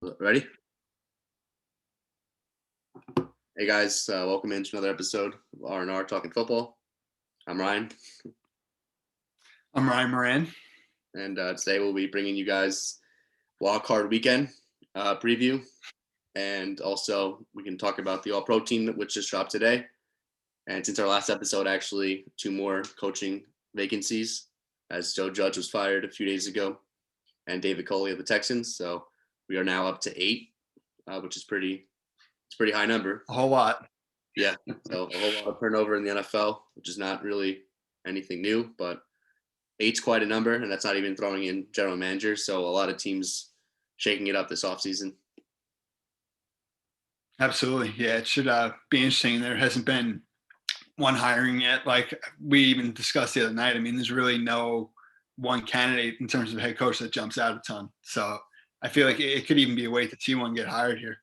Ready? Hey guys, welcome into another episode of R&R Talking Football. I'm Ryan, I'm Ryan Moran. and today we'll be bringing you guys Wildcard Weekend preview, and also we can talk about the All-Pro team which just dropped today. And since our last episode, actually, two more coaching vacancies, as Joe Judge was fired a few days ago, and David Coley of the Texans. So we are now up to 8, which is pretty high number. A whole lot. Yeah, so a whole lot of turnover in the NFL, which is not really anything new, but eight's quite a number, and that's not even throwing in general managers. So a lot of teams shaking it up this offseason. Absolutely. Yeah, it should be interesting. There hasn't been one hiring yet. Like we even discussed the other night. I mean, there's really no one candidate in terms of head coach that jumps out a ton. So I feel like it could even be a wait to see one get hired here.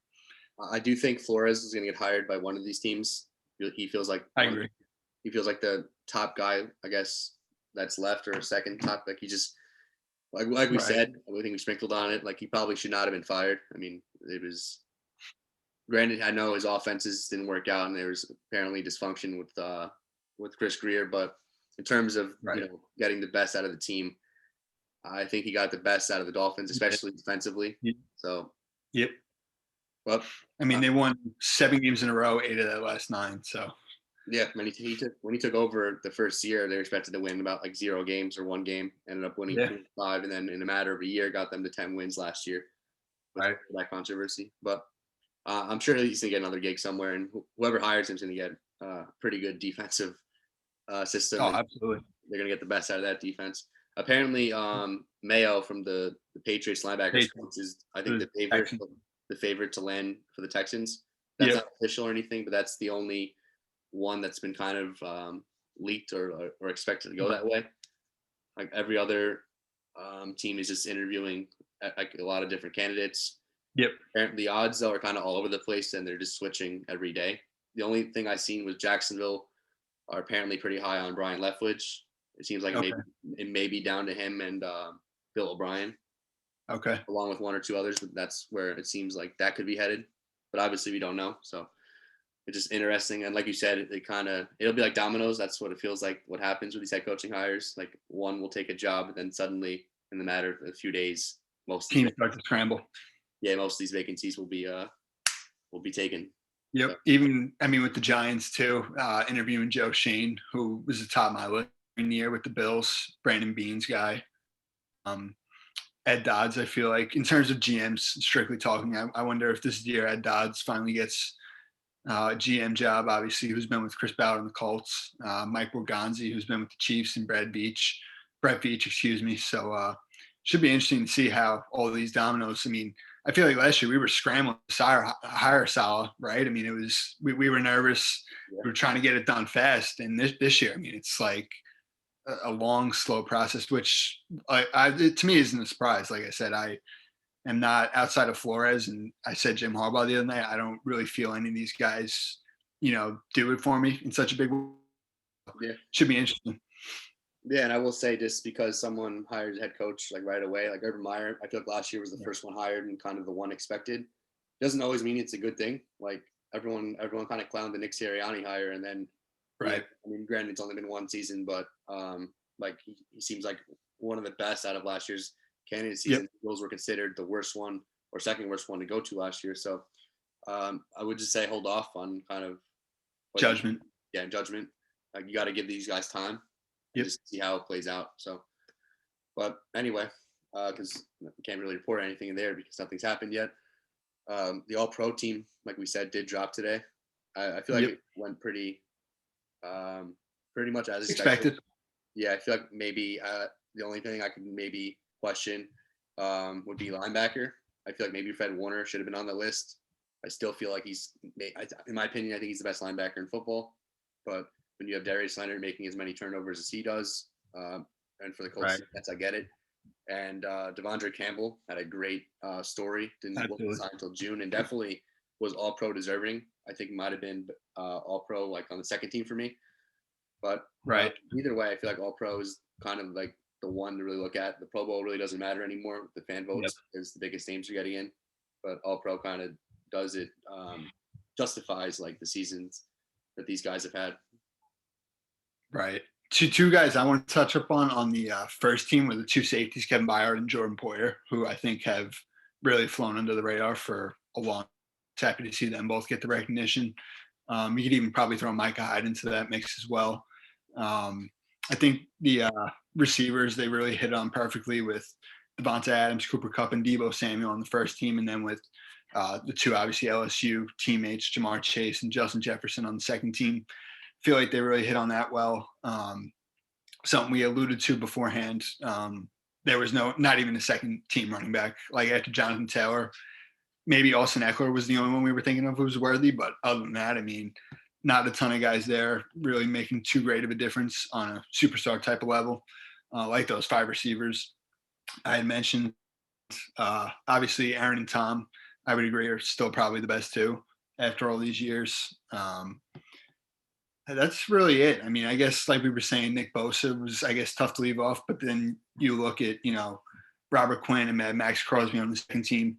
I do think Flores is going to get hired by one of these teams. He feels like I agree. he feels like the top guy, I guess, that's left, or second top. Like he just like we Right. said, I think we sprinkled on it. Like he probably should not have been fired. I mean, it was granted. I know his offenses didn't work out, and there was apparently dysfunction with Chris Greer. But in terms of Right. getting the best out of the team, I think he got the best out of the Dolphins, Yeah. especially defensively. Yeah. So, Yep. well, I mean, uh, they won 7 games in a row, 8 of their last 9. So yeah, when he took over the first year, they were expected to win about like 0 games or 1 game. Ended up winning yeah. 5, and then in a matter of a year, got them to 10 wins last year with Right. that controversy. But I'm sure he's gonna get another gig somewhere, and whoever hires him is gonna get a pretty good defensive system, Oh, and absolutely. they're gonna get the best out of that defense. Apparently, Mayo from the Patriots linebackers Patriots. coach is, I think, The Texans. the favorite to land for the Texans. That's Yep. not official or anything, but that's the only one that's been kind of leaked or expected to go Right. that way. Like every other team is just interviewing like a lot of different candidates. Yep. The odds though are kind of all over the place, and they're just switching every day. The only thing I seen was Jacksonville are apparently pretty high on Brian Leftwich. It seems like Okay. it may be down to him and Bill O'Brien, Okay. along with one or two others. But that's where it seems like that could be headed. But obviously, we don't know. So it's just interesting. And like you said, it'll be like dominoes. That's what it feels like. What happens with these head coaching hires? Like one will take a job, and then suddenly, in the matter of a few days, Teams start to scramble. most of these vacancies will be taken. Yep. So, Even I mean with the Giants too, interviewing Joe Shane, who was the top of my list in the year with the Bills, Brandon Beans guy. Um, Ed Dodds, I feel like in terms of GMs, strictly talking, I wonder if this year Ed Dodds finally gets a GM job. Obviously, who's been with Chris Ballard and the Colts, Mike Borgonzi, who's been with the Chiefs, and Brett Veach, excuse me. So should be interesting to see how all these dominoes. I mean, I feel like last year we were scrambling to hire Salah, right? I mean, we were nervous. yeah. We were trying to get it done fast, and this year, I mean, it's like a long, slow process, which to me isn't a surprise. Like I said, I am not outside of Flores, and I said Jim Harbaugh the other night. I don't really feel any of these guys, do it for me in such a big way. Yeah. Should be interesting. Yeah, and I will say, just because someone hires a head coach like right away, like Urban Meyer, I feel like last year was the first one hired and kind of the one expected. Doesn't always mean it's a good thing. Like everyone kind of clowned the Nick Sirianni hire, and then Right. I mean, granted, it's only been one season, but like he seems like one of the best out of last year's candidate Yep. season. Those were considered the worst one or second worst one to go to last year. So I would just say hold off on kind of Judgment. judgment. Like you got to give these guys time and Yep. just see how it plays out. So, but anyway, because we can't really report anything in there because nothing's happened yet. The All Pro team, like we said, did drop today. I feel like Yep. it went pretty much as Expected. Yeah, I feel like maybe the only thing I could maybe question would be linebacker. I feel like maybe Fred Warner should have been on the list. I still feel like in my opinion, I think he's the best linebacker in football. But when you have Darius Leonard making as many turnovers as he does, and for the Colts, Right. that's I get it. And Devondre Campbell had a great story. Wasn't Absolutely. signed until June, and definitely was All Pro deserving. I think might have been All Pro like on the second team for me. But Right. either way, I feel like All Pro is kind of like the one to really look at. The Pro Bowl really doesn't matter anymore with the fan Yep. votes because the biggest names are getting in. but All Pro kind of does it, justifies like the seasons that these guys have had. Right. Two guys I want to touch upon on the first team were the two safeties, Kevin Byard and Jordan Poyer, who I think have really flown under the radar for a long. Happy to see them both get the recognition. You could even probably throw Micah Hyde into that mix as well. I think the receivers, they really hit on perfectly with Devonta Adams, Cooper Kupp, and Deebo Samuel on the first team, and then with the two obviously LSU teammates, Jamar Chase and Justin Jefferson on the second team. Feel like they really hit on that well. Something we alluded to beforehand. There was not even a second team running back. Like after Jonathan Taylor, maybe Austin Eckler was the only one we were thinking of who was worthy. But other than that, I mean, not a ton of guys there really making too great of a difference on a superstar type of level, like those 5 receivers I had mentioned. Obviously, Aaron and Tom, I would agree, are still probably the best 2 after all these years. That's really it. I mean, I guess like we were saying, Nick Bosa was, I guess, tough to leave off. But then you look at, Robert Quinn and Max Crosby on the second team,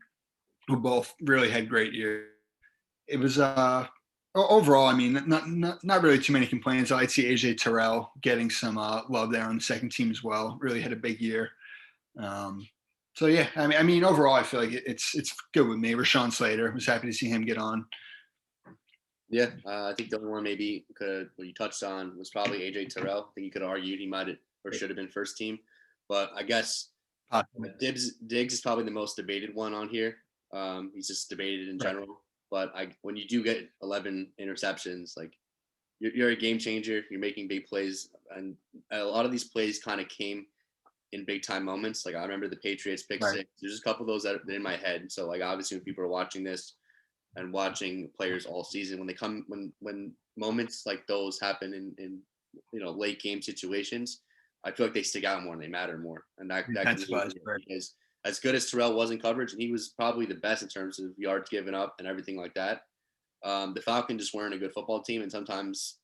who both really had great years. It was overall, I mean, not really too many complaints. I'd see AJ Terrell getting some love there on the second team as well. Really had a big year. So yeah, I mean, overall, I feel like it's good with me. Rashawn Slater, was happy to see him get on. Yeah, I think the only one maybe what you touched on was probably AJ Terrell. I think you could have argued he might have or should have been first team, but I guess Diggs is probably the most debated one on here. He's just debated in general. But when you do get 11 interceptions, like you're a game changer. You're making big plays, and a lot of these plays kind of came in big time moments. Like I remember the Patriots pick 6. There's just a couple of those that are in my head. So like obviously when people are watching this and watching players all season, when moments like those happen in late game situations, I feel like they stick out more and they matter more. And that because as good as Terrell was in coverage, and he was probably the best in terms of yards given up and everything like that. The Falcons just weren't a good football team, and sometimes,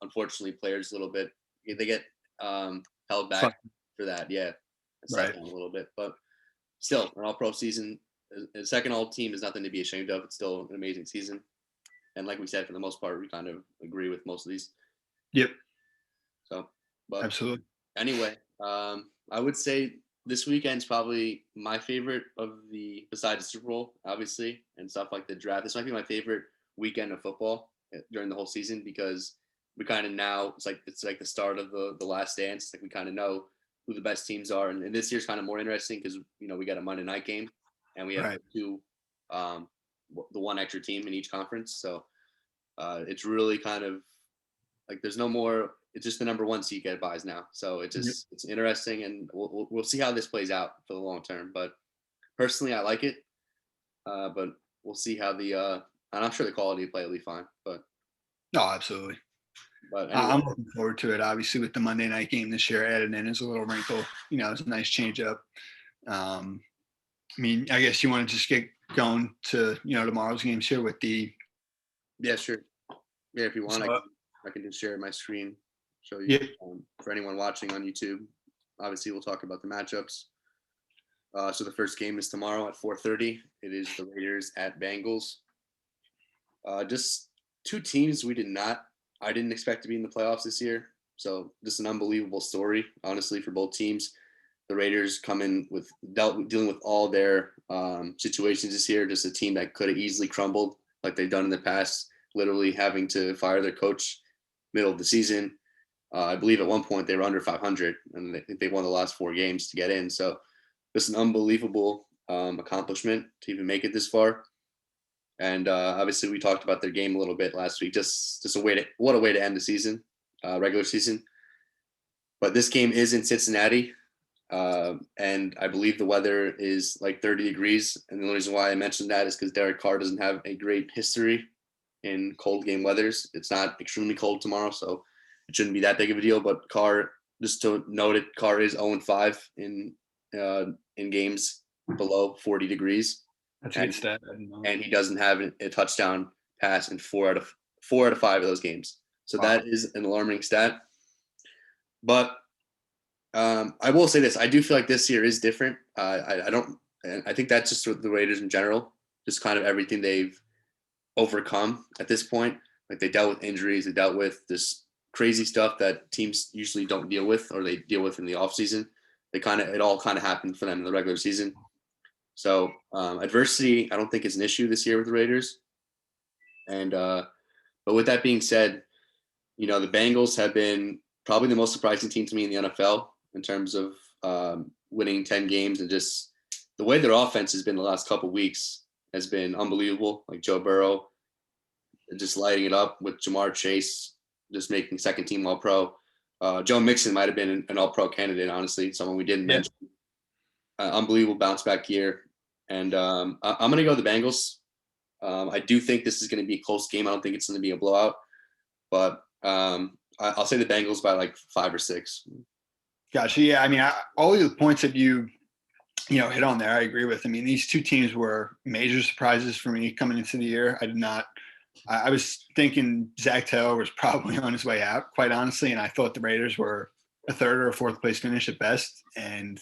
unfortunately, players a little bit they get held back for that. Yeah, a little bit, but still, an All-Pro season. A second all team is nothing to be ashamed of. It's still an amazing season. And like we said, for the most part, we kind of agree with most of these. Yep. So, but absolutely. Anyway, I would say this weekend's probably my favorite besides the Super Bowl, obviously, and stuff like the draft. This might be my favorite weekend of football during the whole season because we kind of now, it's like the start of the last dance. Like we kind of know who the best teams are. And this year's kind of more interesting because, we got a Monday night game. And we have 2, the one extra team in each conference. So it's really kind of like there's no more. It's just the number 1 seed get buys now. So it's interesting, and we'll see how this plays out for the long term. But personally, I like it. But we'll see how and I'm sure the quality of play will be fine. But no, absolutely. But anyway. I'm looking forward to it. Obviously, with the Monday night game this year added in as a little wrinkle, it's a nice change up. I mean, I guess you want to just get going to, tomorrow's games here with the. Yeah, sure. Yeah, if you want, I can just share my screen, show you. Yeah. For anyone watching on YouTube, obviously we'll talk about the matchups. So the first game is tomorrow at 4:30. It is the Raiders at Bengals. Just 2 teams I didn't expect to be in the playoffs this year. So just an unbelievable story, honestly, for both teams. The Raiders come in dealing with all their situations this year. Just a team that could have easily crumbled like they've done in the past, literally having to fire their coach middle of the season. I believe at one point they were under 500, and I think they won the last 4 games to get in. So just an unbelievable accomplishment to even make it this far. And obviously we talked about their game a little bit last week. Just what a way to end the season, regular season. But this game is in Cincinnati. And I believe the weather is like 30 degrees. And the only reason why I mentioned that is because Derek Carr doesn't have a great history in cold game weathers. It's not extremely cold tomorrow, so it shouldn't be that big of a deal. But Carr, just to note it, Carr is 0-5 in games below 40 degrees. That's a good stat. And he doesn't have a touchdown pass in 4 out of 5 of those games. So that is an alarming stat. But I will say this: I do feel like this year is different. I think that's just the Raiders in general. just kind of everything they've overcome at this point. Like they dealt with injuries, they dealt with this crazy stuff that teams usually don't deal with or they deal with in the offseason. It all kind of happened for them in the regular season. So adversity, I don't think is an issue this year with the Raiders. And but with that being said, the Bengals have been probably the most surprising team to me in the NFL in terms of winning 10 games, and just the way their offense has been the last couple of weeks has been unbelievable. Like Joe Burrow just lighting it up with Jamar Chase, just making second team All Pro. Joe Mixon might have been an All Pro candidate, honestly, someone we didn't mention. Unbelievable bounce back year. And I'm going to go the Bengals. I do think this is going to be a close game. I don't think it's going to be a blowout, but I'll say the Bengals by like 5 or 6. Gotcha. Yeah, I mean, all of the points that you hit on there, I agree with. I mean, these two teams were major surprises for me coming into the year. I was thinking Zach Taylor was probably on his way out, quite honestly, and I thought the Raiders were a third or a fourth place finish at best. And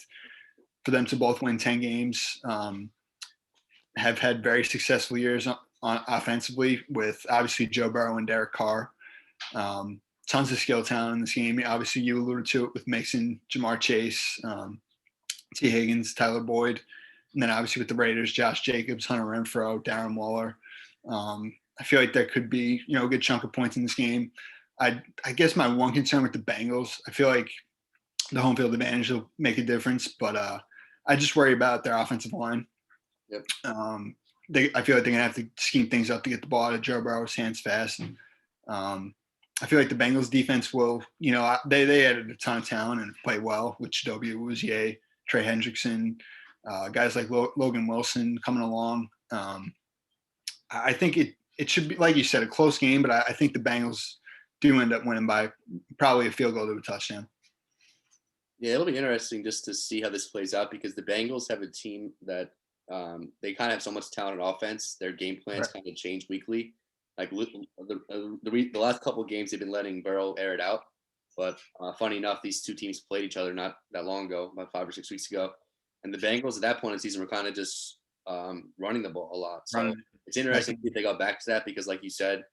for them to both win 10 games, have had very successful years on offensively with obviously Joe Burrow and Derek Carr. Tons of skill talent in this game. Obviously, you alluded to it with Mixon, Jamar Chase, T. Higgins, Tyler Boyd, and then obviously with the Raiders, Josh Jacobs, Hunter Renfrow, Darren Waller. I feel like there could be, a good chunk of points in this game. I guess my one concern with the Bengals, I feel like the home field advantage will make a difference, but I just worry about their offensive line. Yep. I feel like they're gonna have to scheme things up to get the ball out of Joe Burrow's hands fast. I feel like the Bengals defense will, they added a ton of talent and play well with Chidobe Awuzie, Trey Hendrickson, guys like Logan Wilson coming along. I think it should be, like you said, a close game, but I think the Bengals do end up winning by probably a field goal to a touchdown. Yeah, it'll be interesting just to see how this plays out, because the Bengals have a team that they kind of have so much talent on offense. Their game plans kind of change weekly. Like the last couple of games, they've been letting Burrow air it out. But funny enough, these two teams played each other not that long ago, about 5 or 6 weeks ago. And the Bengals at that point in the season were kind of just running the ball a lot. So it's interesting if they got back to that, because like you said,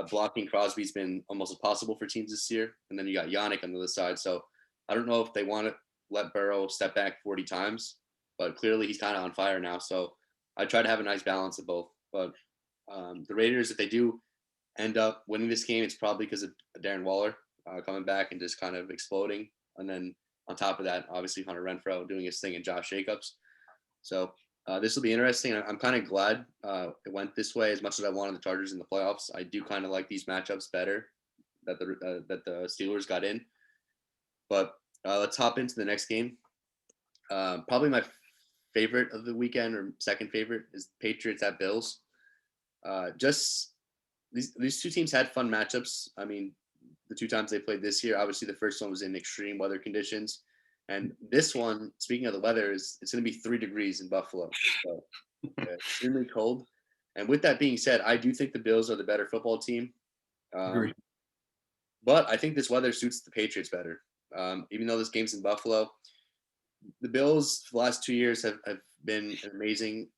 blocking Crosby's been almost impossible for teams this year. And then you got Yannick on the other side. So I don't know if they want to let Burrow step back 40 times, but clearly he's kind of on fire now. So I try to have a nice balance of both. But the Raiders, if they do end up winning this game, it's probably because of Darren Waller coming back and just kind of exploding. And then on top of that, obviously Hunter Renfrow doing his thing and Josh Jacobs. So this will be interesting. I'm kind of glad it went this way. As much as I wanted the Chargers in the playoffs, I do kind of like these matchups better that the Steelers got in. But let's hop into the next game. Probably my favorite of the weekend, or second favorite, is Patriots at Bills. Just these two teams had fun matchups. I mean, the two times they played this year, obviously the first one was in extreme weather conditions, and this one, speaking of the weather, it's going to be 3 degrees in Buffalo, so extremely cold. And with that being said, I do think the Bills are the better football team. Agree. But I think this weather suits the Patriots better. Even though this game's in Buffalo, the Bills for the last 2 years have been an amazing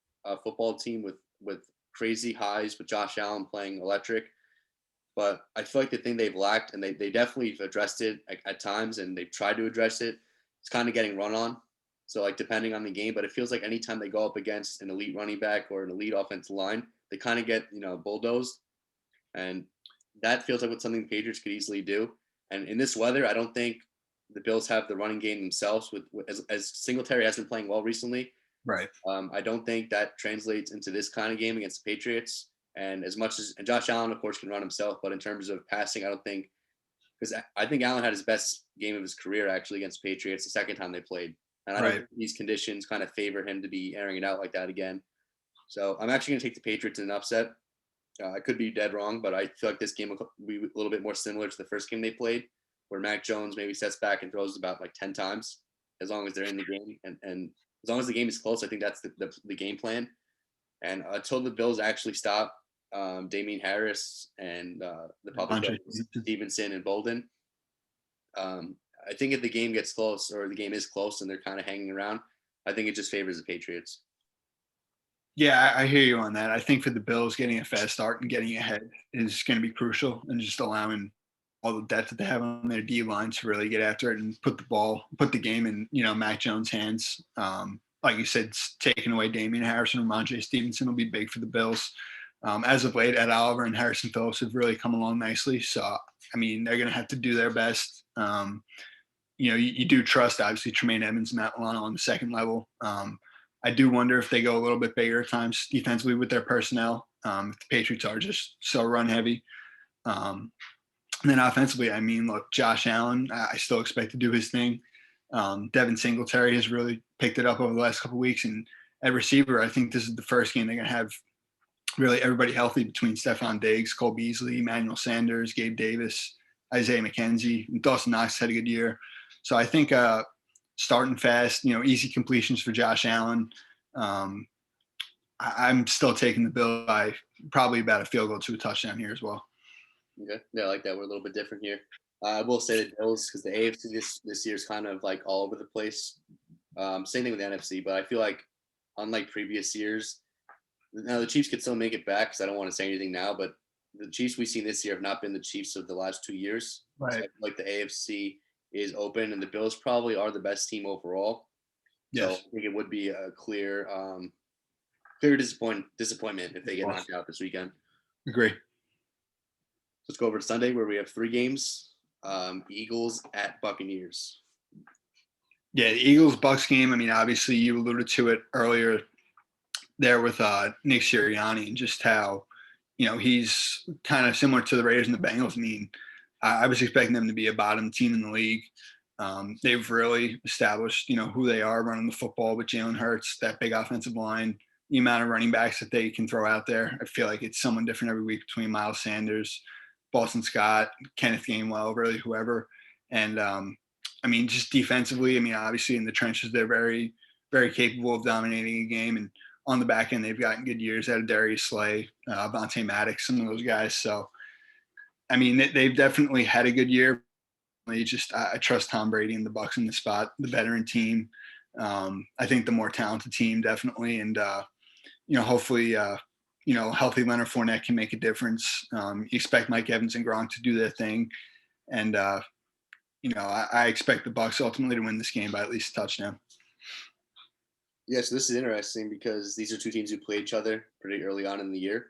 football team with crazy highs, with Josh Allen playing electric. But I feel like the thing they've lacked, and they definitely have addressed it at times, and they've tried to address it, it's kind of getting run on. So like depending on the game, but it feels like anytime they go up against an elite running back or an elite offensive line, they kind of get bulldozed, and that feels like what something the Patriots could easily do. And in this weather, I don't think the Bills have the running game themselves. As Singletary has been playing well recently, right? I don't think that translates into this kind of game against the Patriots. And as much as Josh Allen, of course, can run himself, but in terms of passing, I don't think, because I think Allen had his best game of his career actually against the Patriots the second time they played. And I don't think these conditions kind of favor him to be airing it out like that again. So I'm actually going to take the Patriots in an upset. I could be dead wrong, but I feel like this game will be a little bit more similar to the first game they played, where Mac Jones maybe sets back and throws about like 10 times, as long as they're in the game. And as long as the game is close, I think that's the game plan. And until the Bills actually stop Damian Harris and the public Stevenson and Bolden, I think if the game gets close, or the game is close and they're kind of hanging around, I think it just favors the Patriots. Yeah, I hear you on that. I think for the Bills, getting a fast start and getting ahead is going to be crucial, and just allowing all the depth that they have on their D line to really get after it and put the game in, Mac Jones' hands. Like you said, taking away Damian Harrison and Ramondre Stevenson will be big for the Bills. As of late, Ed Oliver and Harrison Phillips have really come along nicely. So, I mean, they're going to have to do their best. You do trust, obviously, Tremaine Edmonds and Matt Milano on the second level. I do wonder if they go a little bit bigger at times defensively with their personnel. If the Patriots are just so run heavy. And then offensively, I mean, look, Josh Allen, I still expect to do his thing. Devin Singletary has really picked it up over the last couple of weeks. And at receiver, I think this is the first game they're going to have really everybody healthy between Stephon Diggs, Cole Beasley, Emmanuel Sanders, Gabe Davis, Isaiah McKenzie, and Dawson Knox had a good year. So I think starting fast, easy completions for Josh Allen. I'm still taking the Bills by probably about a field goal to a touchdown here as well. Okay. Yeah, I like that. We're a little bit different here. I will say the Bills because the AFC this year is kind of like all over the place. Same thing with the NFC, but I feel like unlike previous years, now the Chiefs could still make it back because I don't want to say anything now, but the Chiefs we've seen this year have not been the Chiefs of the last 2 years. Right. So I feel like the AFC is open, and the Bills probably are the best team overall. Yes. So I think it would be a clear disappointment if they get knocked out this weekend. Agree. Let's go over to Sunday where we have 3 games. Eagles at Buccaneers. Yeah, the Eagles-Bucks game, I mean, obviously you alluded to it earlier there with Nick Sirianni and just how, he's kind of similar to the Raiders and the Bengals. I mean, I was expecting them to be a bottom team in the league. They've really established, who they are running the football with Jalen Hurts, that big offensive line, the amount of running backs that they can throw out there. I feel like it's someone different every week between Miles Sanders, Boston Scott, Kenneth Gainwell, really whoever. And I mean, just defensively, I mean, obviously in the trenches, they're very, very capable of dominating a game. And on the back end, they've gotten good years out of Darius Slay, Vontae Maddox, some of those guys. So, I mean, they've definitely had a good year. I trust Tom Brady and the Bucs in the spot, the veteran team. I think the more talented team, definitely. And, hopefully, healthy Leonard Fournette can make a difference. You expect Mike Evans and Gronk to do their thing. And, I expect the Bucs ultimately to win this game by at least a touchdown. Yeah, so this is interesting because these are 2 teams who played each other pretty early on in the year.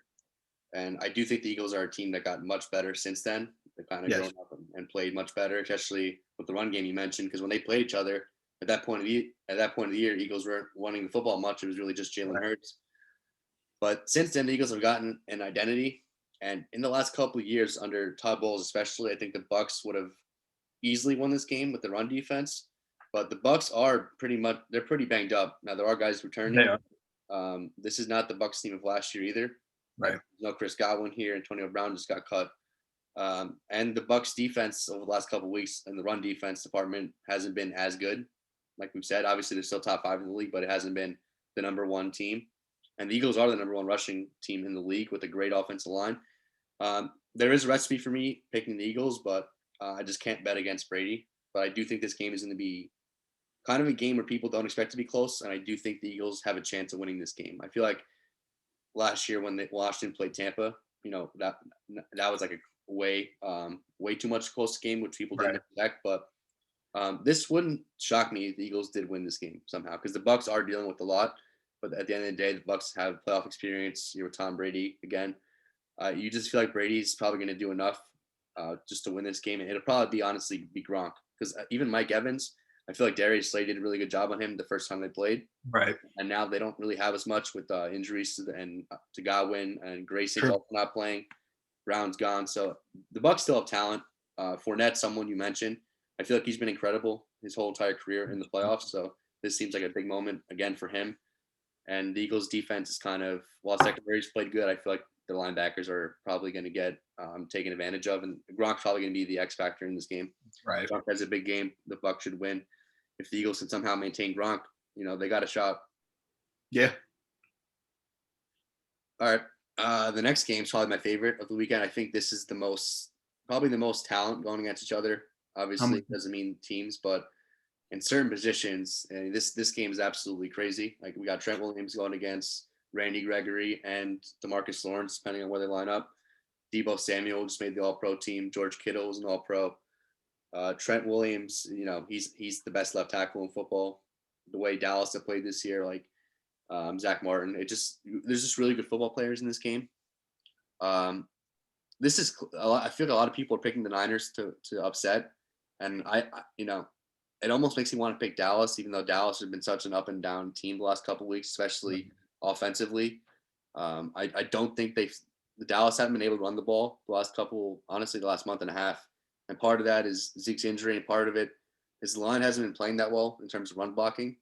And I do think the Eagles are a team that got much better since then. They've kind of grown up and played much better, especially with the run game you mentioned, because when they played each other at that point of the year, Eagles weren't running the football much. It was really just Jalen Hurts. But since then, the Eagles have gotten an identity. And in the last couple of years, under Todd Bowles especially, I think the Bucs would have easily won this game with the run defense. But the Bucs are they're pretty banged up. Now there are guys returning. This is not the Bucs team of last year either. Right. No Chris Godwin here. Antonio Brown just got cut. And the Bucs defense over the last couple of weeks and the run defense department hasn't been as good. Like we've said, obviously they're still top 5 in the league, but it hasn't been the number 1 team. And the Eagles are the number 1 rushing team in the league with a great offensive line. There is a recipe for me picking the Eagles, but I just can't bet against Brady. But I do think this game is going to be kind of a game where people don't expect to be close, and I do think the Eagles have a chance of winning this game. I feel like last year when Washington played Tampa, that was like a way too much close game, which people didn't expect. But this wouldn't shock me if the Eagles did win this game somehow, because the Bucs are dealing with a lot. But at the end of the day, the Bucs have playoff experience. You're with Tom Brady again. You just feel like Brady's probably going to do enough just to win this game, and it'll probably honestly be Gronk, because even Mike Evans, I feel like Darius Slay did a really good job on him the first time they played. Right. And now they don't really have as much with injuries to Godwin, and Grayson's also not playing. Brown's gone. So the Bucs still have talent. Fournette, someone you mentioned, I feel like he's been incredible his whole entire career in the playoffs. So this seems like a big moment again for him. And the Eagles defense is kind of, while secondary's played good, I feel like the linebackers are probably going to get taken advantage of. And Gronk's probably going to be the X factor in this game. Right. Gronk has a big game. The Bucs should win. If the Eagles can somehow maintain Gronk, they got a shot. Yeah. All right. The next game is probably my favorite of the weekend. I think this is probably the most talent going against each other. Obviously, it doesn't mean teams, but in certain positions, this game is absolutely crazy. Like we got Trent Williams going against Randy Gregory and Demarcus Lawrence, depending on where they line up. Deebo Samuel just made the All-Pro team. George Kittle was an All-Pro. Trent Williams, he's the best left tackle in football. The way Dallas have played this year, like Zach Martin, there's just really good football players in this game. This is I feel like a lot of people are picking the Niners to upset, and it almost makes me want to pick Dallas, even though Dallas has been such an up and down team the last couple of weeks, especially offensively. I don't think the Dallas haven't been able to run the ball the last month and a half. And part of that is Zeke's injury, and part of it is the line hasn't been playing that well in terms of run blocking.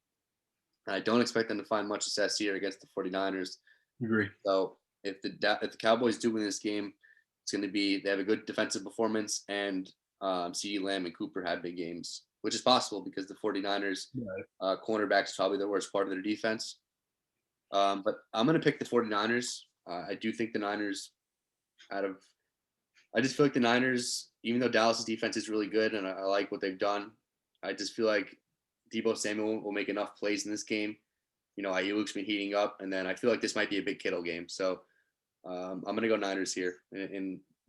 And I don't expect them to find much success here against the 49ers. Agree. So if the Cowboys do win this game, it's going to be they have a good defensive performance, and CeeDee Lamb and Cooper have big games, which is possible because the 49ers cornerback is probably the worst part of their defense. But I'm going to pick the 49ers. I do think the Niners I just feel like the Niners, even though Dallas' defense is really good and I like what they've done, I just feel like Deebo Samuel will make enough plays in this game. Ayuk's been heating up, and then I feel like this might be a big Kittle game. So I'm going to go Niners here,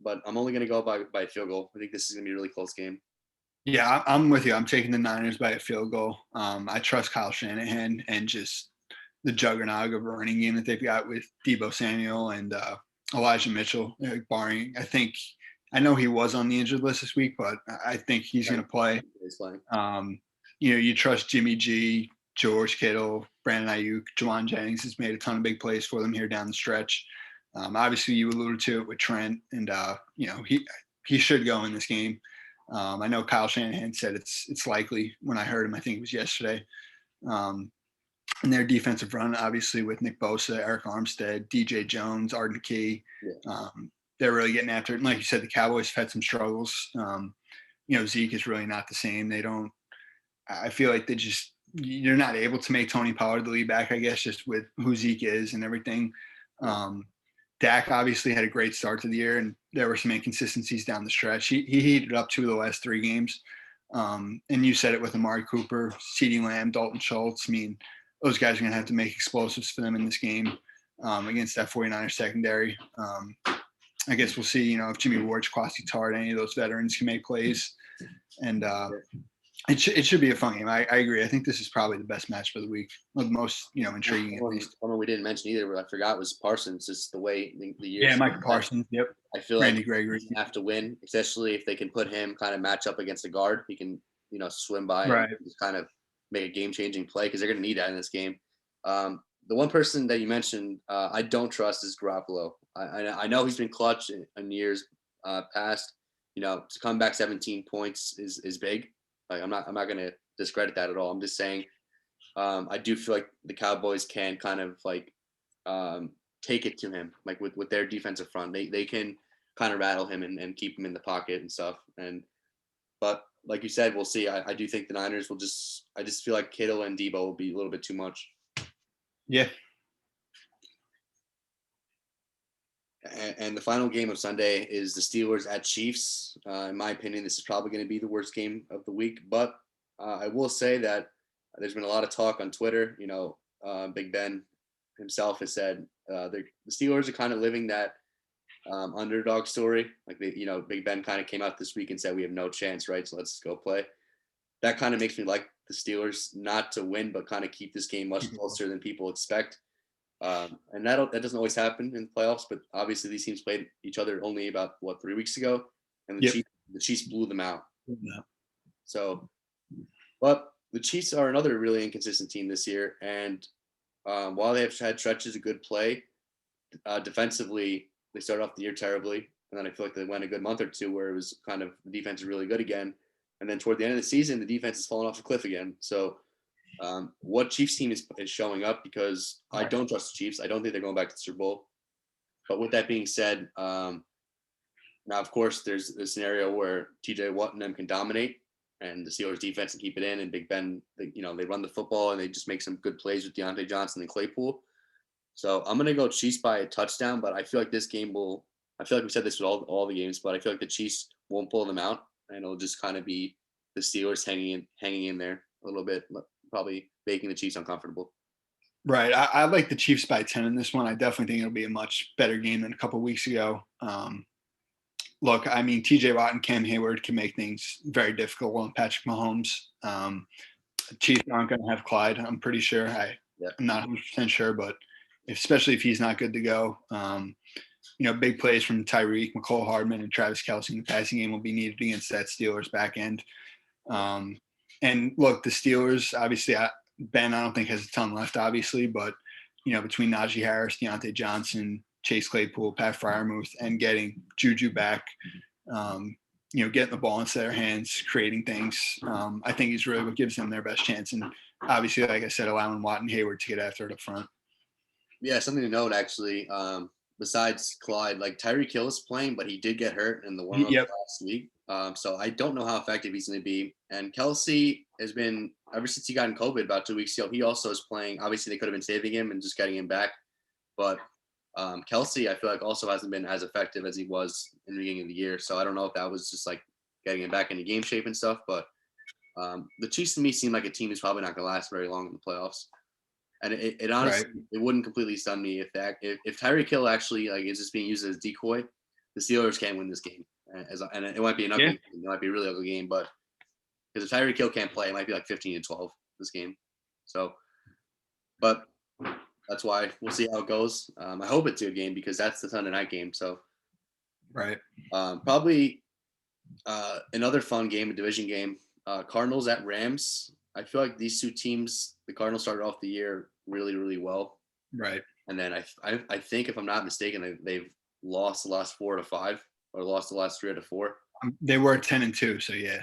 but I'm only going to go by a field goal. I think this is going to be a really close game. Yeah, I'm with you. I'm taking the Niners by a field goal. I trust Kyle Shanahan and just the juggernaut of a running game that they've got with Deebo Samuel and Elijah Mitchell, I know he was on the injured list this week, but I think he's going to play. You trust Jimmy G, George Kittle, Brandon Ayuk, Juwan Jennings has made a ton of big plays for them here down the stretch. Obviously, you alluded to it with Trent, and he should go in this game. I know Kyle Shanahan said it's likely. When I heard him, I think it was yesterday. And their defensive run, obviously, with Nick Bosa, Eric Armstead, DJ Jones, Arden Key, they're really getting after it. And like you said, the Cowboys have had some struggles. Zeke is really not the same. I feel like you're not able to make Tony Pollard the lead back, I guess, just with who Zeke is and everything. Dak obviously had a great start to the year, and there were some inconsistencies down the stretch. He heated up 2 of the last 3 games. And you said it with Amari Cooper, CeeDee Lamb, Dalton Schultz. I mean, those guys are going to have to make explosives for them in this game against that 49ers secondary. I guess we'll see, if Jimmy Ward's Kwasi Tart, any of those veterans can make plays. And it should be a fun game. I agree. I think this is probably the best match for the week, or the most, intriguing at least. One we didn't mention either, but I forgot was Parsons. Just the way the year. Yeah, Michael Parsons. Yep. I feel Randy like Gregory have to win, especially if they can put him kind of match up against a guard. He can, swim by and just kind of make a game-changing play because they're going to need that in this game. The one person that you mentioned I don't trust is Garoppolo. I know he's been clutch in years past. To come back 17 points is big. Like I'm not going to discredit that at all. I'm just saying I do feel like the Cowboys can kind of like take it to him, like with their defensive front. They can kind of rattle him and keep him in the pocket and stuff. But like you said, we'll see. I do think the Niners I just feel like Kittle and Deebo will be a little bit too much. Yeah. And the final game of Sunday is the Steelers at Chiefs. In my opinion, this is probably going to be the worst game of the week. But I will say that there's been a lot of talk on Twitter. Big Ben himself has said the Steelers are kind of living that underdog story. Like Big Ben kind of came out this week and said we have no chance, right? So let's go play. That kind of makes me like the Steelers not to win, but kind of keep this game much closer than people expect. And that doesn't always happen in the playoffs, but obviously these teams played each other only about 3 weeks ago, and the Chiefs blew them out. Yeah. So, but the Chiefs are another really inconsistent team this year, and while they have had stretches of good play, defensively they started off the year terribly, and then I feel like they went a good month or two where it was kind of the defense is really good again, and then toward the end of the season the defense is falling off a cliff again. So. What Chiefs team is showing up, because I don't trust the Chiefs. I don't think they're going back to the Super Bowl. But with that being said, now, of course, there's a scenario where TJ Watt and them can dominate and the Steelers defense can keep it in, and Big Ben, they run the football and they just make some good plays with Deontay Johnson and Claypool. So I'm going to go Chiefs by a touchdown, but I feel like this game I feel like we said this with all the games, but I feel like the Chiefs won't pull them out, and it'll just kind of be the Steelers hanging in there a little bit, probably making the Chiefs uncomfortable. Right. I like the Chiefs by 10 in this one. I definitely think it'll be a much better game than a couple weeks ago. Look, I mean, TJ Watt and Cam Hayward can make things very difficult on Patrick Mahomes. Chiefs aren't going to have Clyde, I'm pretty sure. Yeah. I'm not 100% sure, but especially if he's not good to go. Big plays from Tyreek, McCole Hardman, and Travis Kelce in the passing game will be needed against that Steelers back end. And look, the Steelers, obviously, Ben, I don't think has a ton left, obviously, but between Najee Harris, Deontay Johnson, Chase Claypool, Pat Freiermuth, and getting Juju back, getting the ball into their hands, creating things, I think is really what gives them their best chance. And obviously, like I said, allowing Watt and Hayward to get after it up front. Yeah, something to note actually. Besides Clyde, like Tyreek Hill is playing, but he did get hurt in the warm-up last week. So I don't know how effective he's going to be. And Kelce has been, ever since he got in COVID about 2 weeks ago, he also is playing. Obviously, they could have been saving him and just getting him back. But Kelce, I feel like, also hasn't been as effective as he was in the beginning of the year. So I don't know if that was just like getting him back into game shape and stuff. But the Chiefs to me seem like a team who's probably not going to last very long in the playoffs. And it honestly, it wouldn't completely stun me if Tyreek Hill actually like is just being used as a decoy. The Steelers can't win this game, and it might be an ugly game. It might be a really ugly game, but because if Tyreek Hill can't play, it might be like 15-12 this game. So, but that's why we'll see how it goes. I hope it's a good game because that's the Sunday night game. So, probably another fun game, a division game. Cardinals at Rams. I feel like these two teams, the Cardinals started off the year really, really well. Right. And then I think, if I'm not mistaken, they've lost the last 4 out of 5 or lost the last 3 out of 4. They were 10-2, so yeah.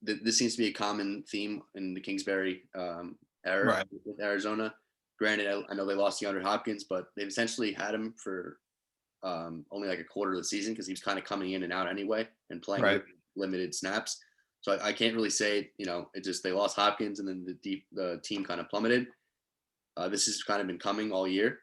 This seems to be a common theme in the Kingsbury era with Arizona. Granted, I know they lost DeAndre Hopkins, but they've essentially had him for only like a quarter of the season because he was kind of coming in and out anyway and playing limited snaps. So I can't really say, it just they lost Hopkins and then the team kind of plummeted. This has kind of been coming all year.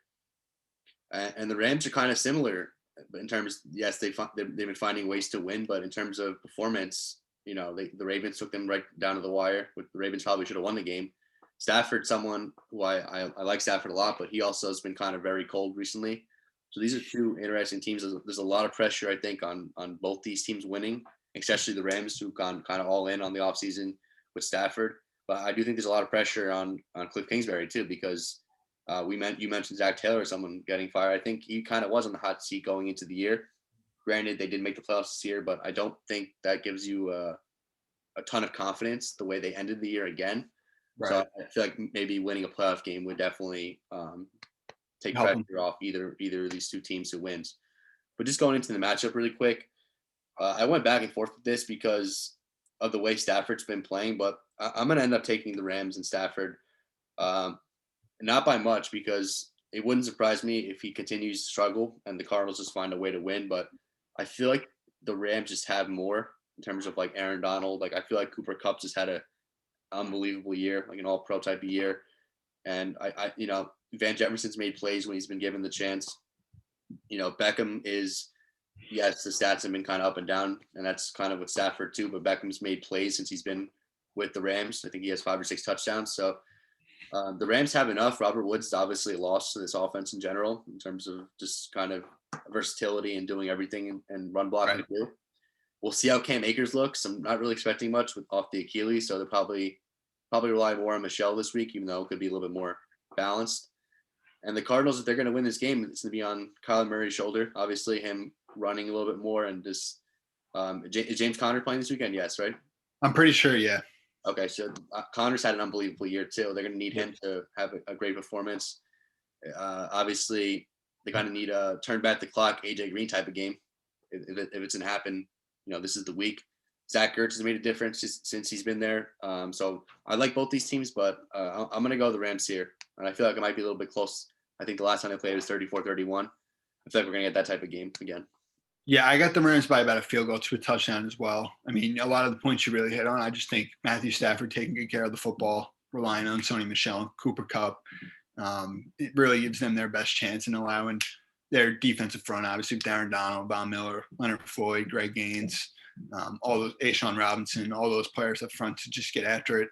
And the Rams are kind of similar in terms, yes, they've been finding ways to win, but in terms of performance, the Ravens took them right down to the wire. The Ravens probably should have won the game. Stafford, someone who I like Stafford a lot, but he also has been kind of very cold recently. So these are two interesting teams. There's a lot of pressure, I think, on both these teams winning, especially the Rams, who've gone kind of all in on the offseason with Stafford. But I do think there's a lot of pressure on Cliff Kingsbury, too, because you mentioned Zach Taylor, someone getting fired. I think he kind of was on the hot seat going into the year. Granted, they didn't make the playoffs this year, but I don't think that gives you a ton of confidence the way they ended the year again. Right. So I feel like maybe winning a playoff game would definitely take pressure off either of these two teams who wins. But just going into the matchup really quick, I went back and forth with this because of the way Stafford's been playing, but I'm going to end up taking the Rams and Stafford. Not by much, because it wouldn't surprise me if he continues to struggle and the Cardinals just find a way to win. But I feel like the Rams just have more in terms of like Aaron Donald. Like I feel like Cooper Kupp just had an unbelievable year, like an all-pro type of year. And I Van Jefferson's made plays when he's been given the chance. Beckham is, yes, the stats have been kind of up and down, and that's kind of with Stafford too. But Beckham's made plays since he's been with the Rams. I think he has 5 or 6 touchdowns. So the Rams have enough. Robert Woods is obviously a loss to this offense in general in terms of just kind of versatility and doing everything and run blocking too. We'll see how Cam Akers looks. I'm not really expecting much off the Achilles, so they'll probably rely more on Michelle this week, even though it could be a little bit more balanced. And the Cardinals, if they're going to win this game, it's going to be on Kyler Murray's shoulder. Obviously, him running a little bit more and just is James Conner playing this weekend? Yes, right? I'm pretty sure, yeah. Okay, so Conner's had an unbelievable year too. They're going to need him to have a great performance. Obviously, they're going to need a turn back the clock AJ Green type of game. If it's going to happen, this is the week. Zach Ertz has made a difference since he's been there. So I like both these teams, but I'm going to go the Rams here. And I feel like it might be a little bit close. I think the last time they played was 34-31. I feel like we're going to get that type of game again. Yeah, I got the Rams by about a field goal to a touchdown as well. I mean, a lot of the points you really hit on, I just think Matthew Stafford taking good care of the football, relying on Sony Michel, Cooper Kupp, it really gives them their best chance in allowing their defensive front, obviously, with Aaron Donald, Von Miller, Leonard Floyd, Greg Gaines, all those, Ashawn Robinson, all those players up front to just get after it.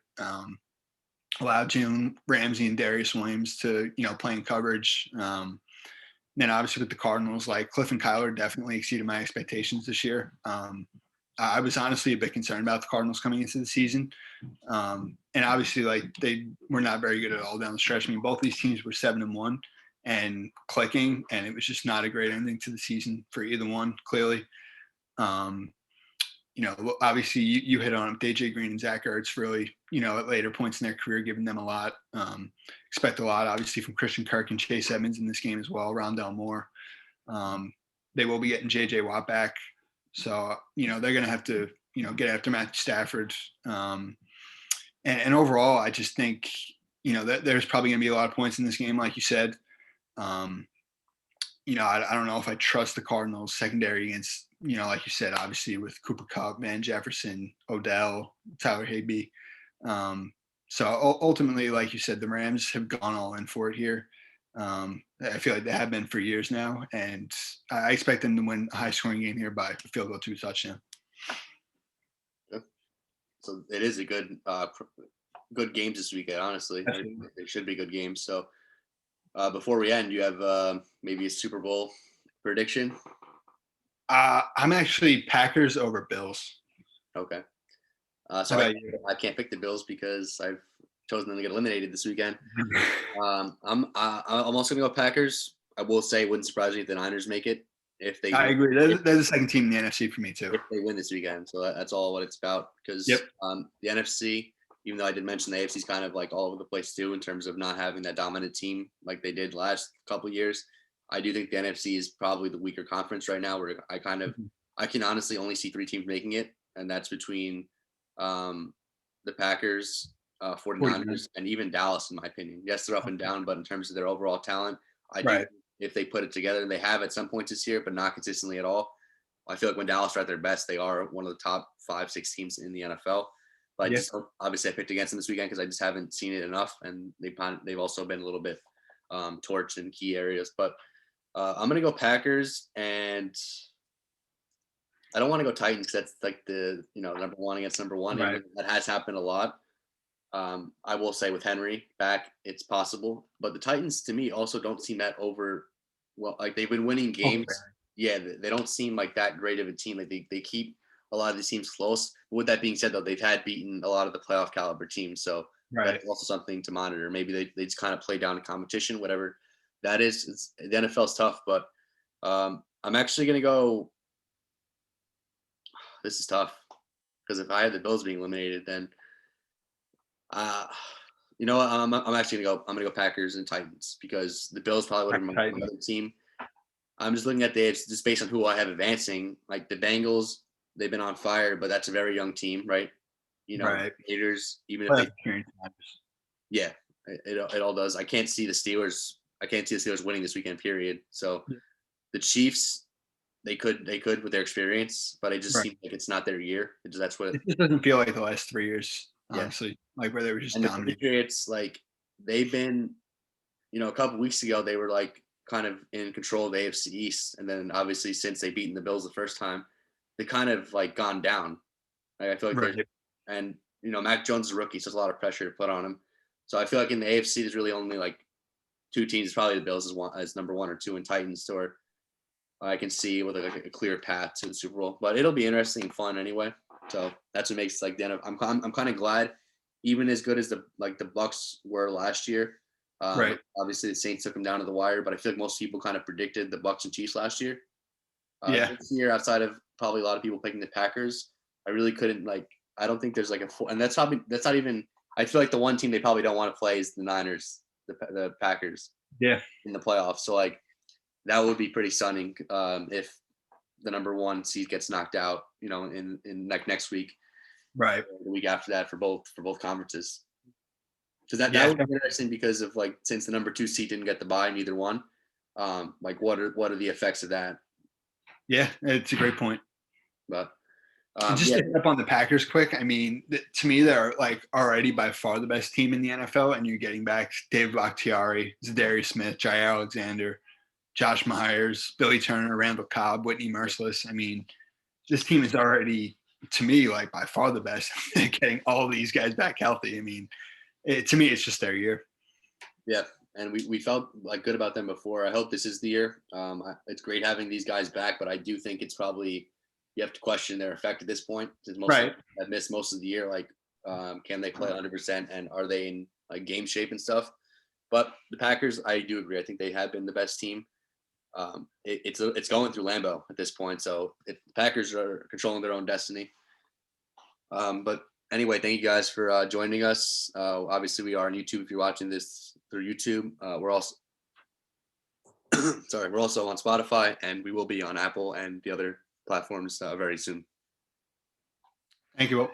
allowed Jalen Ramsey and Darius Williams to, play in coverage. Then obviously with the Cardinals, like Cliff and Kyler definitely exceeded my expectations this year. I was honestly a bit concerned about the Cardinals coming into the season. And obviously, like, they were not very good at all down the stretch. I mean, both these teams were 7-1 and clicking, and it was just not a great ending to the season for either one, clearly. Obviously you hit on AJ Green and Zach Ertz really, at later points in their career, giving them a lot. Expect a lot, obviously, from Christian Kirk and Chase Edmonds in this game as well, Rondell Moore. They will be getting J.J. Watt back. So, they're going to have to, get after Matthew Stafford. And overall, I just think, that there's probably going to be a lot of points in this game, like you said. I don't know if I trust the Cardinals secondary against, like you said, obviously with Cooper Kupp, Van Jefferson, Odell, Tyler Higbee. So ultimately, like you said, the Rams have gone all in for it here. I feel like they have been for years now, and I expect them to win a high-scoring game here by a field goal to a touchdown. So it is a good games this weekend, honestly. They should be good games. So before we end, you have maybe a Super Bowl prediction? I'm actually Packers over Bills. Okay. So I can't pick the Bills because I've chosen them to get eliminated this weekend. I'm also going to go Packers. I will say it wouldn't surprise me if the Niners make it. I agree. They're the second team in the NFC for me too. If they win this weekend. So that's all what it's about. Because the NFC, even though I did mention the AFC is kind of like all over the place too in terms of not having that dominant team like they did last couple of years. I do think the NFC is probably the weaker conference right now, where I can honestly only see 3 teams making it, and that's between the Packers, 49ers, and even Dallas, in my opinion. Yes, they're up and down, but in terms of their overall talent, I do think if they put it together, and they have at some points this year, but not consistently at all. I feel like when Dallas are at their best, they are one of the top 5-6 teams in the NFL. But obviously I picked against them this weekend because I just haven't seen it enough, and they've also been a little bit torched in key areas. But I'm gonna go Packers, and I don't want to go Titans because that's like the number 1 against number 1. Right. That has happened a lot. I will say with Henry back, it's possible, but the Titans to me also don't seem that like they've been winning games. Yeah, they don't seem like that great of a team. Like they keep a lot of these teams close. But with that being said, though, they've had beaten a lot of the playoff caliber teams, so that's also something to monitor. Maybe they just kind of play down to competition, whatever that is. The NFL's tough, but I'm actually gonna go. This is tough because if I had the Bills being eliminated, then I'm actually gonna go. I'm gonna go Packers and Titans because the Bills probably would have been my other team. I'm just looking at just based on who I have advancing. Like the Bengals, they've been on fire, but that's a very young team, right? Raiders, even if it all does. I can't see the Steelers. I can't see the Steelers winning this weekend. Period. So the Chiefs. They could with their experience, but it just seems like it's not their year. It just doesn't feel like the last 3 years, honestly. Like where they were just dominating. The Patriots, like they've been, a couple weeks ago they were like kind of in control of the AFC East, and then obviously since they beaten the Bills the first time, they kind of like gone down. Like I feel like and Mac Jones is a rookie, so there's a lot of pressure to put on him. So I feel like in the AFC there's really only like 2 teams. Probably the Bills as number 1 or 2, and Titans or I can see with like a clear path to the Super Bowl, but it'll be interesting and fun anyway. So that's what makes like the end. I'm kind of glad, even as good as the Bucs were last year. Obviously, the Saints took them down to the wire, but I feel like most people kind of predicted the Bucs and Chiefs last year. This year, outside of probably a lot of people picking the Packers, I really couldn't I don't think there's like and that's not even. I feel like the one team they probably don't want to play is the Niners, the Packers. Yeah. In the playoffs, so like. That would be pretty stunning if the number 1 seed gets knocked out, in like next week, right? The week after that for both conferences. Because that would be interesting because of since the number 2 seed didn't get the bye, neither one. What are the effects of that? Yeah, it's a great point. But just to hit up on the Packers quick, I mean, to me, they're already by far the best team in the NFL, and you're getting back David Bakhtiari, Zadarius Smith, Jair Alexander, Josh Myers, Billy Turner, Randall Cobb, Whitney Merciless. I mean, this team is already, to me, by far the best. Getting all these guys back healthy. I mean, to me, it's just their year. Yeah, and we felt like good about them before. I hope this is the year. It's great having these guys back, but I do think it's probably you have to question their effect at this point, since most of Right. them have missed most of the year. Like, can they play 100%, and are they in like game shape and stuff? But the Packers, I do agree. I think they have been the best team. It's going through Lambeau at this point, so the Packers are controlling their own destiny. But anyway, thank you guys for joining us. Obviously, we are on YouTube. If you're watching this through YouTube, we're also we're also on Spotify, and we will be on Apple and the other platforms very soon. Thank you.